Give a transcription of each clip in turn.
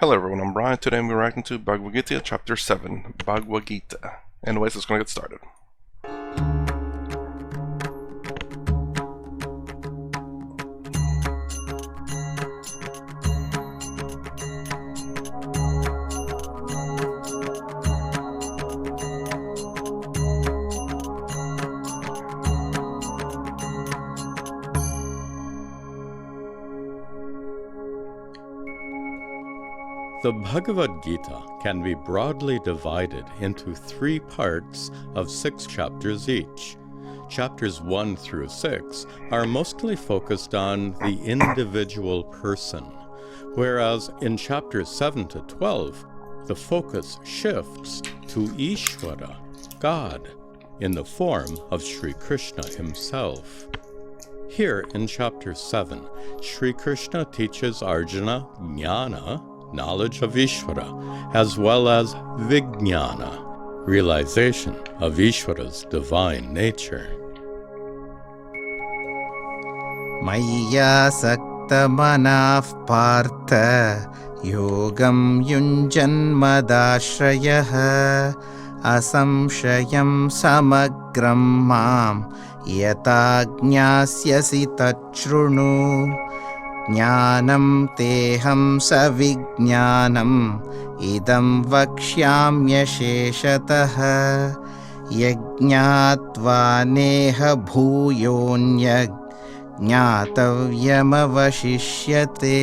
Hello everyone, I'm Brian. Today we're reacting to Bhagavad Gita, Chapter 7, Bhagavad Gita. Anyways, let's gonna get started. The Bhagavad Gita can be broadly divided into 3 parts of 6 chapters each. Chapters 1 through 6 are mostly focused on the individual person, whereas in chapters 7 to 12, the focus shifts to Ishvara, God, in the form of Sri Krishna himself. Here in chapter 7, Sri Krishna teaches Arjuna jnana, knowledge of Ishvara, as well as vijnana, realization of Ishvara's divine nature. Maya sakta manaf partha yogam yunjan madashrayah asamshayam samagram mam yata jnasyasi tachrunu Jnanam teham savijnanam idam vakshyamyasheshatah yajñātvā neha bhūyonyag jñātavyamavashishyate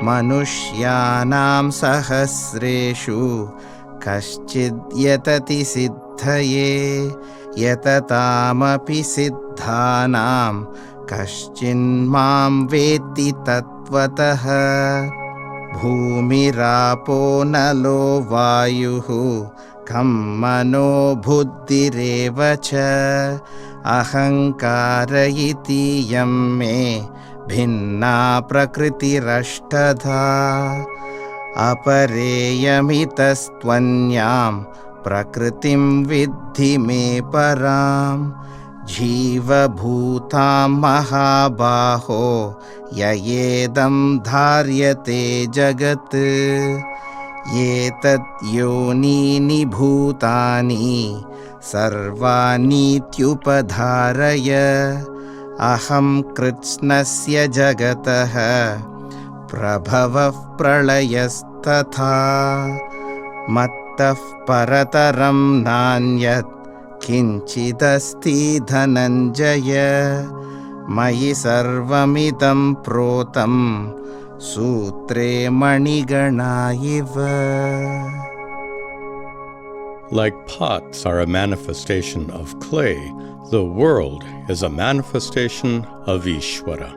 manushyanam sahasreshu kaschid yatati siddhaye yatatāmapi siddhānam Kaschin mam veti tatvatah bhumirapo nalo vayuhu kam mano buddhireva cha ahankara iti yam me bhinna prakritirashtadha apareyamitastvanyam prakritim vidhi me param Jiva bhutam mahabaho yayedam dharyate jagat yetat yonini bhutani sarvani tyupadharaya aham kritsnasya jagatah prabhavah pralayastatha mattah parataram nanyat Kinchidasti dhananjaya Mayi sarvamidam protam Sutre manigana iva. Like pots are a manifestation of clay, the world is a manifestation of Ishvara.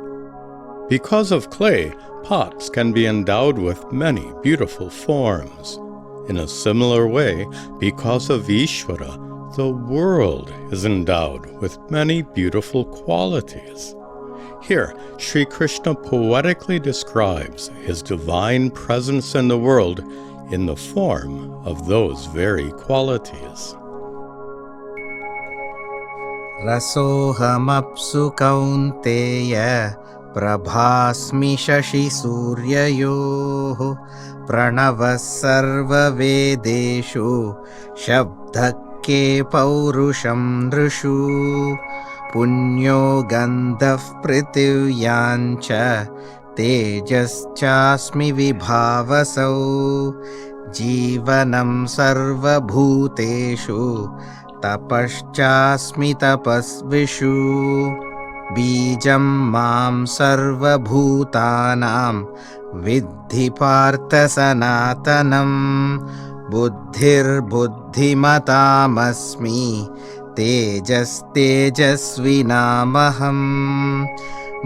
Because of clay, pots can be endowed with many beautiful forms. In a similar way, because of Ishvara, the world is endowed with many beautiful qualities. Here, Sri Krishna poetically describes his divine presence in the world in the form of those very qualities. Rasohamapsu kaunteya prabhasmi shashi suryayoh pranavas sarva vedeshu shabdak Ke paurusham nrishu punyo gandhav prithivyancha tejaschasmi vibhavasau jivanam sarva bhuteshu tapaschasmi tapasvishu bijam mam sarva bhutanam viddhi partha sanatanam Buddhir buddhimatamasmi tejas tejasvinamaham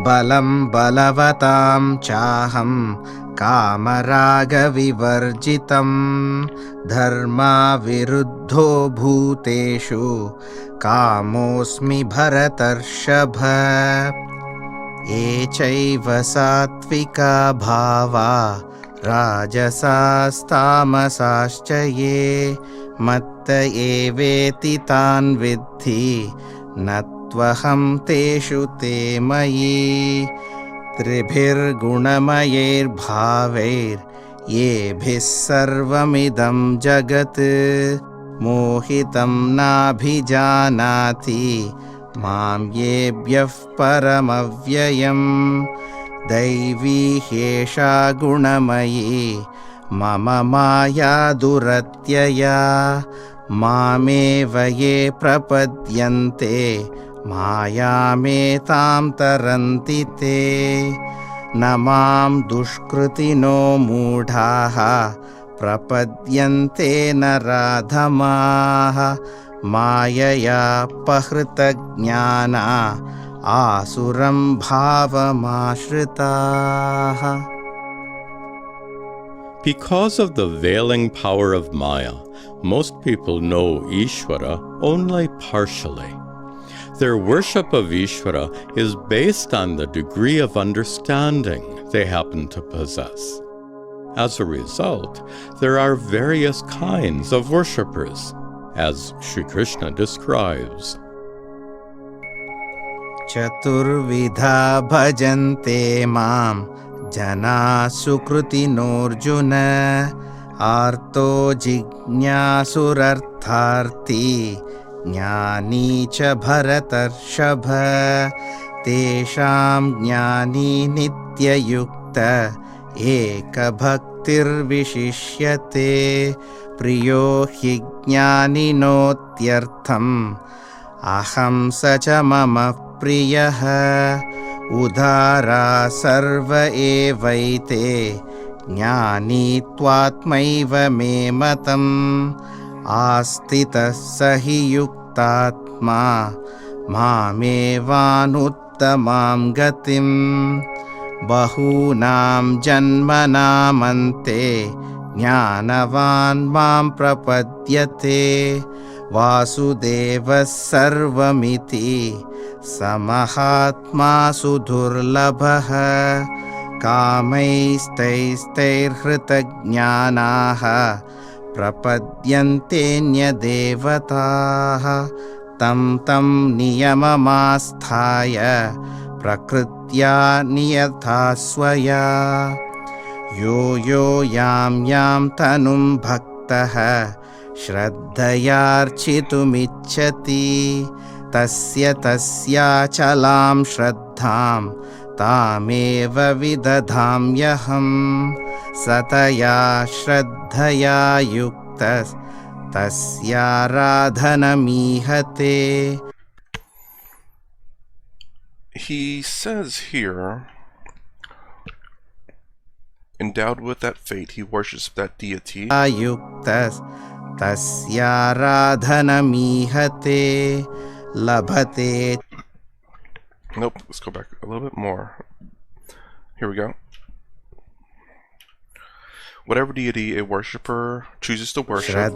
balam balavatam chaham kamaraga vivarjitam dharma viruddho bhuteshu kamosmi bharatarshabha echaiva satvika bhava Rajasastamasascha ye matta eveti tan vidhi natvaham teshu te mayi tribhir gunamayer bhaver येभिः सर्वमिदं जगत् मोहितं नाभिजानाति मां येभ्यः परमव्ययम् दैवी ह्येषा गुणमयी मम माया दुरत्यया मामेव ये प्रपद्यन्ते मायामेतां तरन्ति ते न मां दुष्कृतिनो मूढाः प्रपद्यन्ते नराधमाः माययापहृतज्ञाना आसुरं भावमाश्रिताः. Because of the veiling power of Maya, most people know Ishvara only partially. Their worship of Ishvara is based on the degree of understanding they happen to possess. As a result, there are various kinds of worshippers, as Sri Krishna describes. Chaturvidha bhajante mam jana sukrutinorjuna arto jignasurartharti jnani cha bharatarshava tesham jnani nityayukta ekabhaktirvishishyate priyo hi jnaninotyartham aham sacha mama priyah udhara sarva evaite jnani tvatmaiva me matam astita sahi yuktatma mamevānuttamāṃ gatim bahūnāṃ janmanāmante jnānavān māṃ prapadyate vāsudevas sarvamiti samahātmā sudurlabhah kāmaistaistairhritajñānāः prapadyantenyadevataः tam tam niyamamāsthāya prakritya niyathāsvaya yo yo yam yam tanum bhaktah shraddhayarchitumicchati tasya tasya chalam shraddham tameva vidadhamyaham sataya shraddhaya yuktas tasya radhanamihate. He says here, endowed with that fate, he worships that deity. Yuktas tasya radhanamihate labhate. Nope, let's go back a little bit more. Here we go. Whatever deity a worshipper chooses to worship,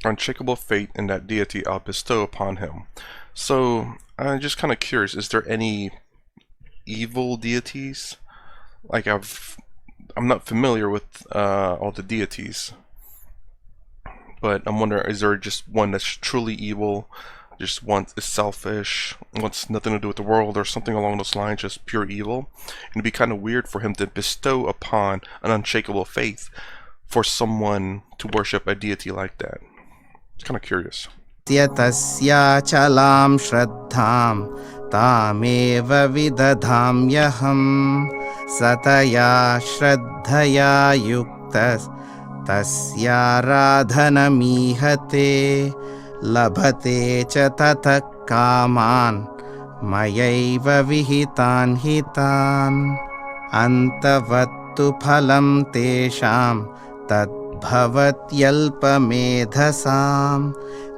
unshakable fate in that deity I'll bestow upon him. So, I'm just kind of curious, is there any evil deities? Like, I'm not familiar with all the deities, but I'm wondering, is there just one that's truly evil, just is selfish, wants nothing to do with the world, or something along those lines, just pure evil? And it'd be kind of weird for him to bestow upon an unshakable faith for someone to worship a deity like that. It's kind of curious. Tasya chalam shraddham tameva vidadhamyaham sataya shraddhaya yuktas tasya radhanamihate labhate cha tatha kaman mayaiva vihitan hitan antavattu phalam tesham tadbhavatyalpamedhasam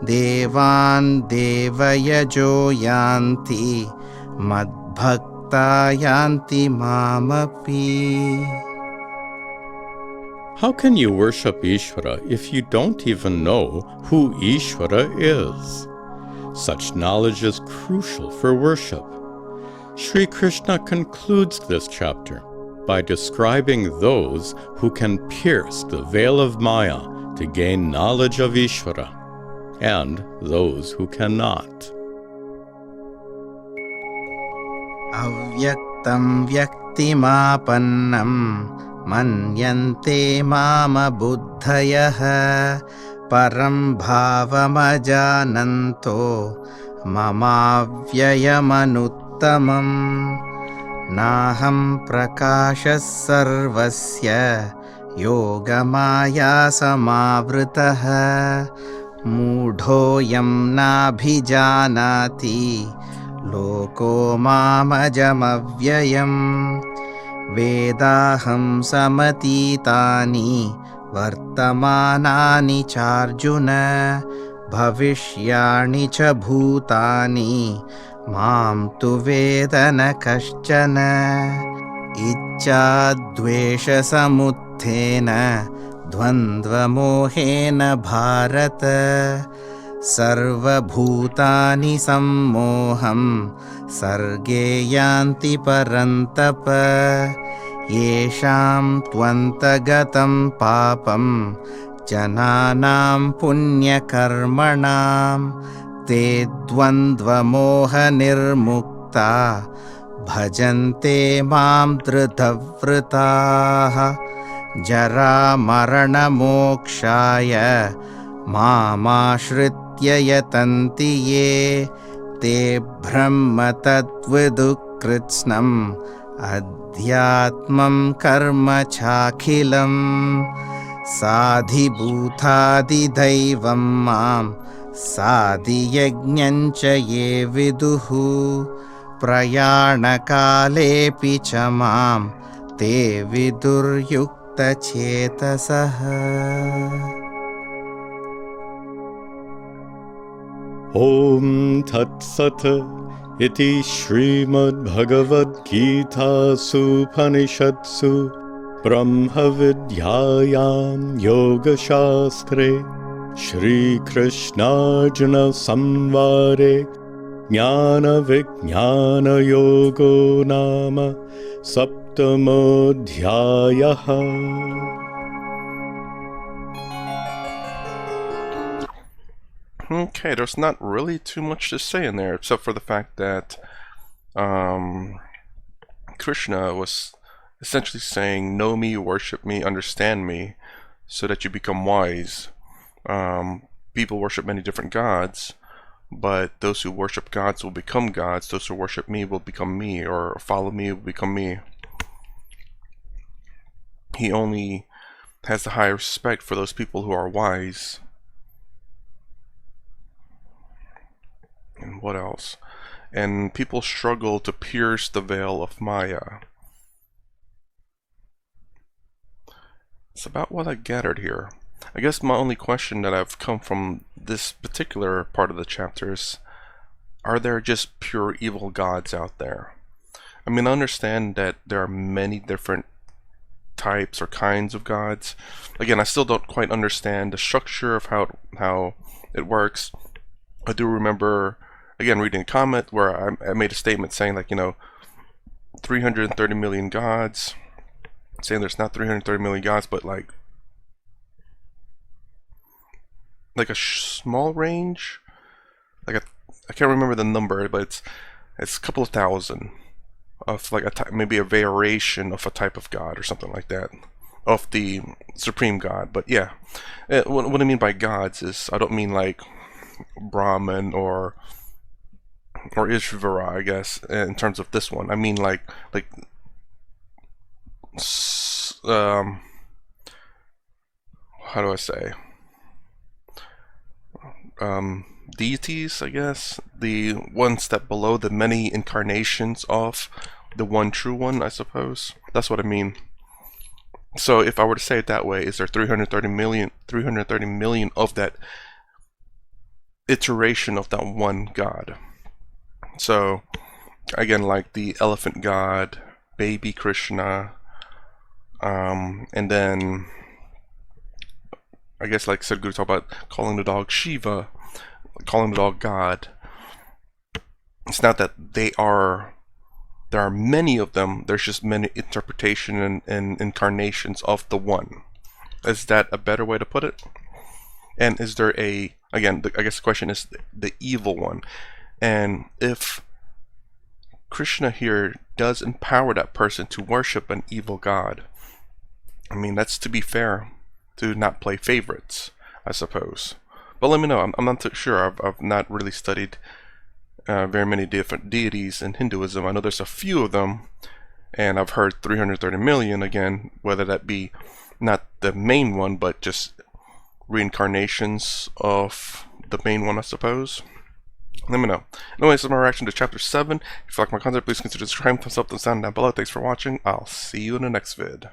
devan devayajo yanti madbhakta yanti mamapi. How can you worship Ishvara if you don't even know who Ishvara is? Such knowledge is crucial for worship. Sri Krishna concludes this chapter by describing those who can pierce the veil of Maya to gain knowledge of Ishvara, and those who cannot. Avyaktam vyaktam मन्यन्ते मामबुद्धयः परं भावमजानन्तो ममाव्ययमनुत्तमम् नाहं प्रकाशः सर्वस्य योगमाया समावृतः मूढोऽयं नाभिजानाति लोको मामजमव्ययम् वेदाहं समतीतानि वर्तमानानि चार्जुन भविष्याणि च भूतानि मां तु वेद न कश्चन इच्छाद्वेषसमुत्थेन द्वन्द्वमोहेन भारत सर्वभूतानि सम्मोहं सर्गे यान्ति परन्तप येषां त्वन्तगतं पापं जनानां पुण्यकर्मणां ते द्वन्द्वमोहनिर्मुक्ता भजन्ते मां धृतव्रताः जरामरणमोक्षाय मामाश्रित्य यतन्ति ये ते ब्रह्म तद्विदुः अध्यात्मं कर्म चाखिलम् साधिभूतादिदैवं मां साधियज्ञं च ये विदुः प्रयाणकालेऽपि च मां ते विदुर्युक्तचेतसः। ॐ तत्सत् इति श्रीमद्भगवद्गीतासूपनिषत्सु ब्रह्मविद्यायां योगशास्त्रे श्रीकृष्णार्जुनसंवादे ज्ञानविज्ञानयोगो नाम सप्तमोऽध्यायः। Okay, there's not really too much to say in there, except for the fact that Krishna was essentially saying, know me, worship me, understand me, so that you become wise. People worship many different gods, but those who worship gods will become gods. Those who worship me will become me, or follow me will become me. He only has the high respect for those people who are wise. And what else? And people struggle to pierce the veil of Maya. It's about what I gathered here. I guess my only question that I've come from this particular part of the chapter is, are there just pure evil gods out there? I mean, I understand that there are many different types or kinds of gods. Again, I still don't quite understand the structure of how it works. I do remember, again, reading a comment where I made a statement saying, like, 330 million gods, saying there's not 330 million gods, but like a small range, I can't remember the number, but it's a couple of thousand of like maybe a variation of a type of god or something like that, of the supreme god. But yeah, what I mean by gods is, I don't mean like Brahman or Ishvara, I guess, in terms of this one. I mean like how do I say, deities, I guess, the one step below the many incarnations of the one true one, I suppose. That's what I mean. So if I were to say it that way, is there 330 million of that iteration of that one god? So again, like the elephant god, baby Krishna, and then I guess, like Sadhguru talked about calling the dog Shiva, calling the dog God. It's not that there are many of them, there's just many interpretation and incarnations of the one. Is that a better way to put it? And is there I guess the question is the evil one. And if Krishna here does empower that person to worship an evil god. I mean, that's to be fair, to not play favorites, I suppose. But let me know. I'm not too sure. I've not really studied very many different deities in Hinduism. I know there's a few of them, and I've heard 330 million again, whether that be not the main one, but just reincarnations of the main one, I suppose. Let me know. Anyway, this is my reaction to Chapter 7. If you like my content, please consider subscribing, thumbs up, thumbs down down below. Thanks for watching. I'll see you in the next vid.